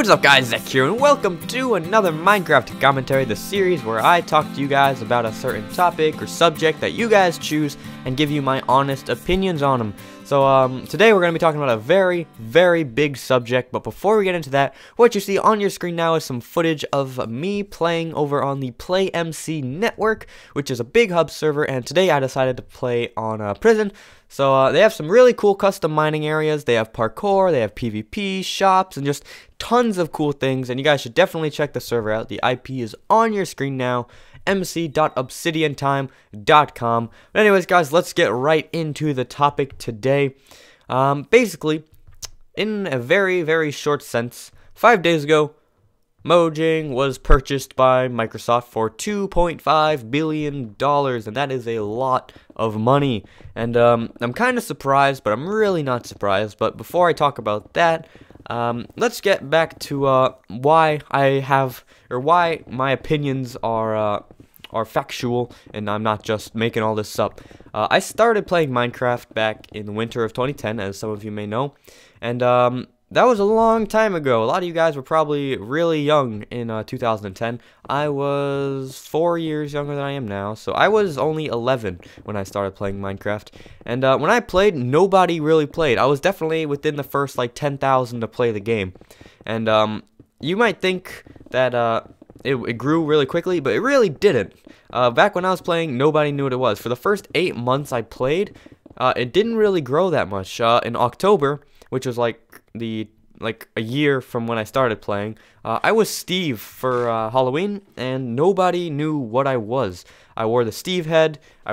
What's up guys, Zek here, and welcome to another Minecraft commentary, the series where I talk to you guys about a certain topic or subject that you guys choose and give you my honest opinions on them. So today we're going to be talking about a very, very big subject, but before we get into that, what you see on your screen now is some footage of me playing over on the PlayMC network, which is a big hub server, and today I decided to play on Prison. So they have some really cool custom mining areas. They have parkour, they have PvP, shops, and just tons of cool things, and you guys should definitely check the server out. The IP is on your screen now, mc.obsidiantime.com. But anyways, guys, let's get right into the topic today. Basically, in a very, very short sense, 5 days ago, Mojang was purchased by Microsoft for $2.5 billion, and that is a lot of money. And I'm kind of surprised, but I'm really not surprised. But before I talk about that, let's get back to why my opinions are factual, and I'm not just making all this up. I started playing Minecraft back in the winter of 2010, as some of you may know, and that was a long time ago. A lot of you guys were probably really young in 2010. I was 4 years younger than I am now, so I was only 11 when I started playing Minecraft. And when I played, nobody really played. I was definitely within the first like 10,000 to play the game. And you might think that it grew really quickly, but it really didn't. Back when I was playing, nobody knew what it was. For the first 8 months I played, it didn't really grow that much. In October, which was like a year from when I started playing, I was Steve for Halloween, and nobody knew what I was. I wore the Steve head, I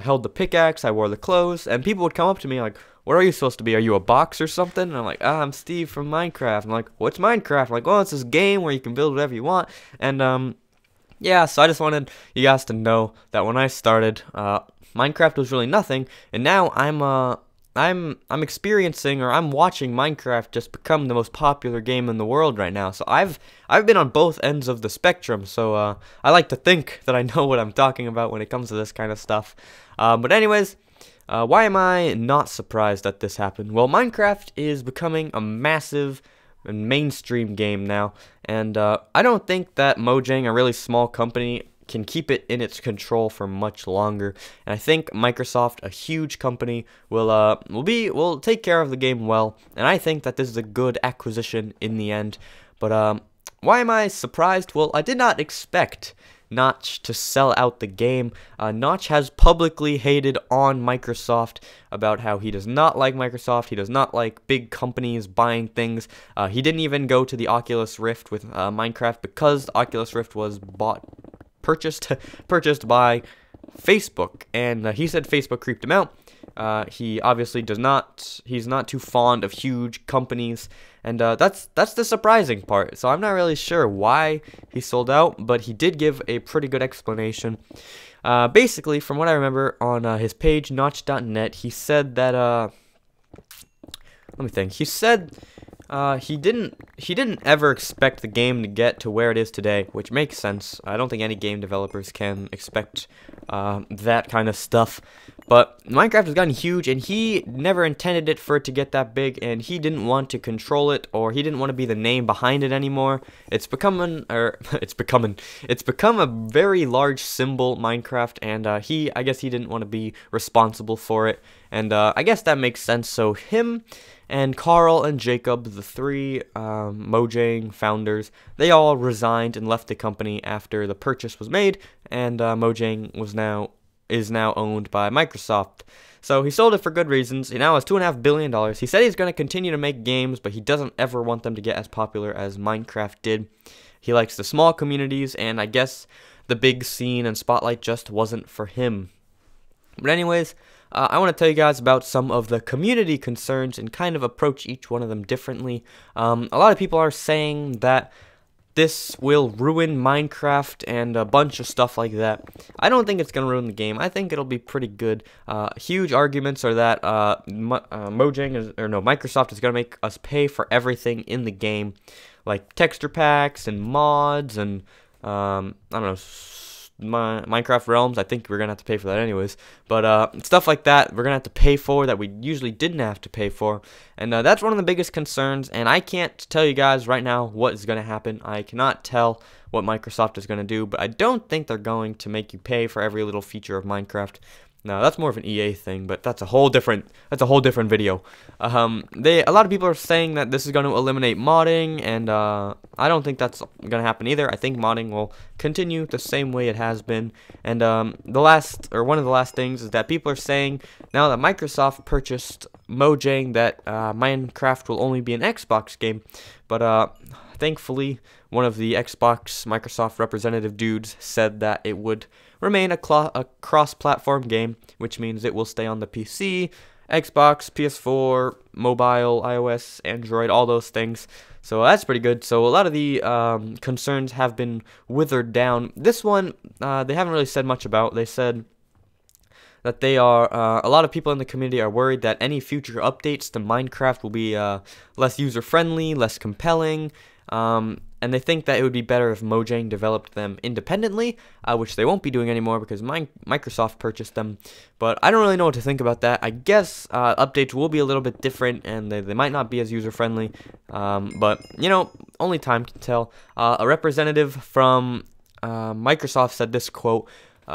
held the pickaxe, I wore the clothes, and people would come up to me like, "What are you supposed to be? Are you a box or something?" And I'm like, I'm Steve from Minecraft. I'm like, "What's Minecraft?" I'm like, "Well, it's this game where you can build whatever you want." And yeah, so I just wanted you guys to know that when I started, Minecraft was really nothing, and now I'm experiencing, or I'm watching Minecraft just become the most popular game in the world right now. So I've been on both ends of the spectrum. So I like to think that I know what I'm talking about when it comes to this kind of stuff. But anyways, why am I not surprised that this happened? Well, Minecraft is becoming a massive and mainstream game now, and I don't think that Mojang, a really small company, can keep it in its control for much longer. And I think Microsoft, a huge company, will take care of the game well, and I think that this is a good acquisition in the end. But why am I surprised? Well, I did not expect Notch to sell out the game. Notch has publicly hated on Microsoft about how he does not like Microsoft, he does not like big companies buying things. He didn't even go to the Oculus Rift with Minecraft because the Oculus Rift was purchased by Facebook, and he said Facebook creeped him out. He obviously he's not too fond of huge companies, and that's the surprising part. So I'm not really sure why he sold out, but he did give a pretty good explanation. Basically, from what I remember on his page, notch.net, he said that let me think. He said he didn't ever expect the game to get to where it is today, which makes sense. I don't think any game developers can expect that kind of stuff. But Minecraft has gotten huge, and he never intended it for it to get that big, and he didn't want to control it, or he didn't want to be the name behind it anymore. It's become a very large symbol, Minecraft, and I guess he didn't want to be responsible for it, and I guess that makes sense. So him and Carl and Jacob, the three Mojang founders, they all resigned and left the company after the purchase was made, and Mojang is now owned by Microsoft. So he sold it for good reasons. He now has $2.5 billion. He said he's going to continue to make games, but he doesn't ever want them to get as popular as Minecraft did. He likes the small communities, and I guess the big scene and spotlight just wasn't for him. But anyways, I want to tell you guys about some of the community concerns and kind of approach each one of them differently. A lot of people are saying that this will ruin Minecraft and a bunch of stuff like that. I don't think it's going to ruin the game. I think it'll be pretty good. Huge arguments are that Microsoft is going to make us pay for everything in the game, like texture packs and mods and I don't know, Minecraft Realms. I think we're gonna have to pay for that anyways. But stuff like that we're gonna have to pay for that we usually didn't have to pay for, and that's one of the biggest concerns. And I can't tell you guys right now what is gonna happen. I cannot tell what Microsoft is gonna do, but I don't think they're going to make you pay for every little feature of Minecraft. No, that's more of an EA thing, but that's a whole different video. A lot of people are saying that this is going to eliminate modding, and I don't think that's going to happen either. I think modding will continue the same way it has been. And one of the last things is that people are saying now that Microsoft purchased Mojang that Minecraft will only be an Xbox game, but thankfully one of the Xbox Microsoft representative dudes said that it would remain a cross-platform game, which means it will stay on the PC, Xbox, PS4, mobile, iOS, Android, all those things. So that's pretty good. So a lot of the concerns have been withered down. This one, they haven't really said much about. They said that they are, a lot of people in the community are worried that any future updates to Minecraft will be less user-friendly, less compelling, and they think that it would be better if Mojang developed them independently, which they won't be doing anymore because Microsoft purchased them. But I don't really know what to think about that. I guess updates will be a little bit different, and they might not be as user-friendly. But, you know, only time can tell. A representative from Microsoft said this quote,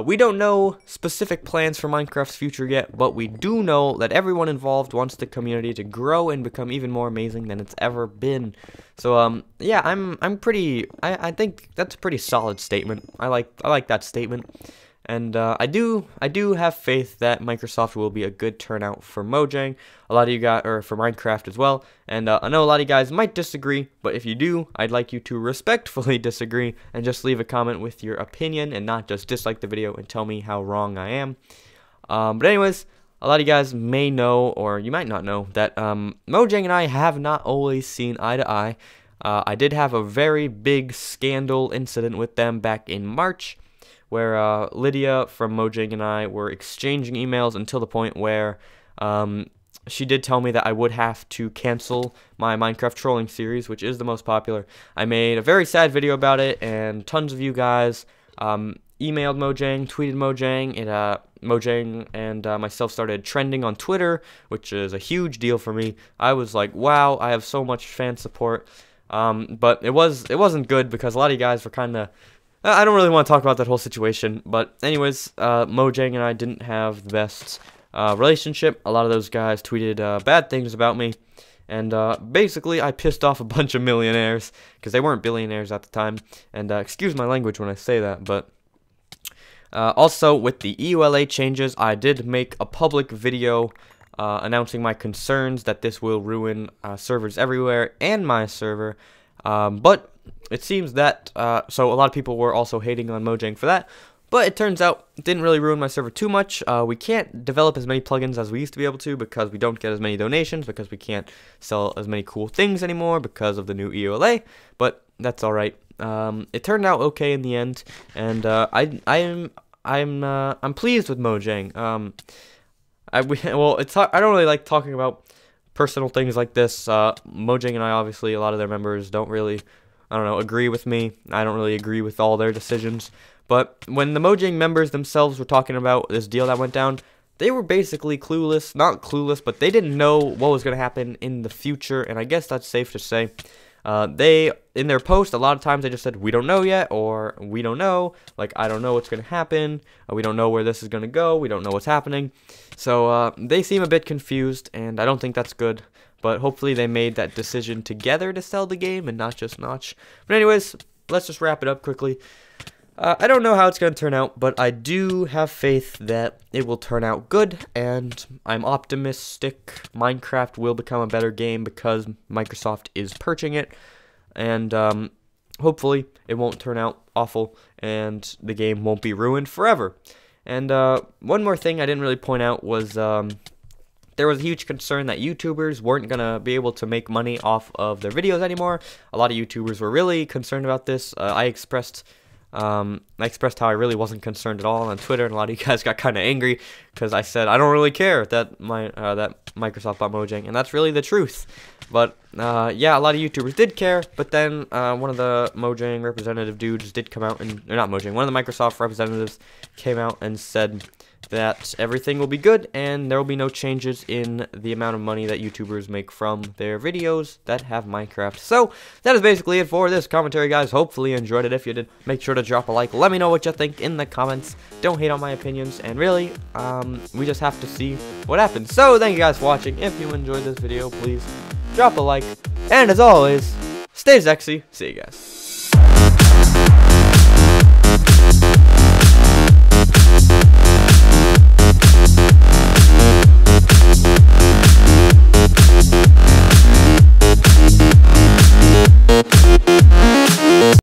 "We don't know specific plans for Minecraft's future yet, but we do know that everyone involved wants the community to grow and become even more amazing than it's ever been." So yeah, I think that's a pretty solid statement. I like that statement. And I do have faith that Microsoft will be a good turnout for Mojang. A lot of you guys, or for Minecraft as well. And I know a lot of you guys might disagree, but if you do, I'd like you to respectfully disagree and just leave a comment with your opinion and not just dislike the video and tell me how wrong I am. But anyways, a lot of you guys may know, or you might not know, that Mojang and I have not always seen eye to eye. I did have a very big scandal incident with them back in March, where Lydia from Mojang and I were exchanging emails until the point where she did tell me that I would have to cancel my Minecraft trolling series, which is the most popular. I made a very sad video about it, and tons of you guys emailed Mojang, tweeted Mojang, and Mojang and myself started trending on Twitter, which is a huge deal for me. I was like, wow, I have so much fan support. But it wasn't good because a lot of you guys were kind of, I don't really want to talk about that whole situation, but anyways, Mojang and I didn't have the best relationship. A lot of those guys tweeted bad things about me, and basically I pissed off a bunch of millionaires, because they weren't billionaires at the time, and excuse my language when I say that, but also with the EULA changes, I did make a public video announcing my concerns that this will ruin servers everywhere and my server, but it seems that, so a lot of people were also hating on Mojang for that, but it turns out it didn't really ruin my server too much. We can't develop as many plugins as we used to be able to because we don't get as many donations, because we can't sell as many cool things anymore because of the new EULA, but that's alright. It turned out okay in the end, and I'm pleased with Mojang. I don't really like talking about personal things like this. Mojang and I, obviously, a lot of their members don't really, I don't know, agree with me. I don't really agree with all their decisions. But when the Mojang members themselves were talking about this deal that went down, they were basically clueless. Not clueless, but they didn't know what was going to happen in the future, and I guess that's safe to say. They, in their post, a lot of times they just said, "We don't know yet," or "We don't know," like, "I don't know what's going to happen," "We don't know where this is going to go," "We don't know what's happening." So they seem a bit confused, and I don't think that's good. But hopefully they made that decision together to sell the game and not just Notch. But anyways, let's just wrap it up quickly. I don't know how it's going to turn out, but I do have faith that it will turn out good, and I'm optimistic Minecraft will become a better game because Microsoft is purchasing it, and hopefully it won't turn out awful, and the game won't be ruined forever. And one more thing I didn't really point out was there was a huge concern that YouTubers weren't going to be able to make money off of their videos anymore. A lot of YouTubers were really concerned about this. I expressed I expressed how I really wasn't concerned at all on Twitter, and a lot of you guys got kind of angry because I said I don't really care that that Microsoft bought Mojang, and that's really the truth. But yeah, a lot of YouTubers did care, but then one of the Mojang representative dudes did come out, and or not Mojang, one of the Microsoft representatives came out and said that everything will be good and there will be no changes in the amount of money that YouTubers make from their videos that have Minecraft. So that is basically it for this commentary, guys. Hopefully you enjoyed it. If you did, make sure to drop a like. Let me know what you think in the comments. Don't hate on my opinions, and really we just have to see what happens. So thank you guys for watching. If you enjoyed this video, please drop a like, and as always, stay Zexy. See you guys.